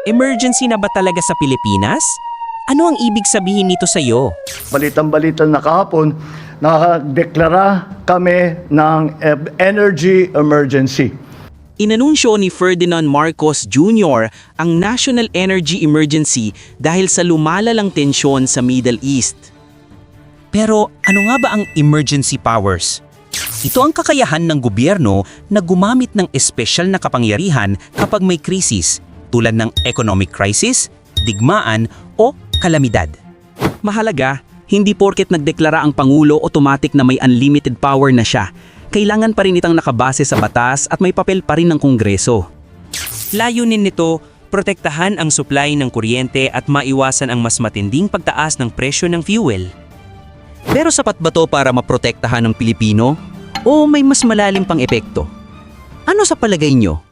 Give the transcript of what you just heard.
Emergency na ba talaga sa Pilipinas? Ano ang ibig sabihin nito sa iyo? Balitang-balita na kahapon, nakadeklara kami ng energy emergency. Inanunsyo ni Ferdinand Marcos Jr. ang National Energy Emergency dahil sa lumalalang tensyon sa Middle East. Pero ano nga ba ang emergency powers? Ito ang kakayahan ng gobyerno na gumamit ng espesyal na kapangyarihan kapag may krisis, tulad ng economic crisis, digmaan o kalamidad. Mahalaga, hindi porket nagdeklara ang Pangulo automatic na may unlimited power na siya. Kailangan pa rin itang nakabase sa batas at may papel pa rin ng Kongreso. Layunin nito, protektahan ang supply ng kuryente at maiwasan ang mas matinding pagtaas ng presyo ng fuel. Pero sapat ba to para maprotektahan ng Pilipino? O may mas malalim pang epekto? Ano sa palagay nyo?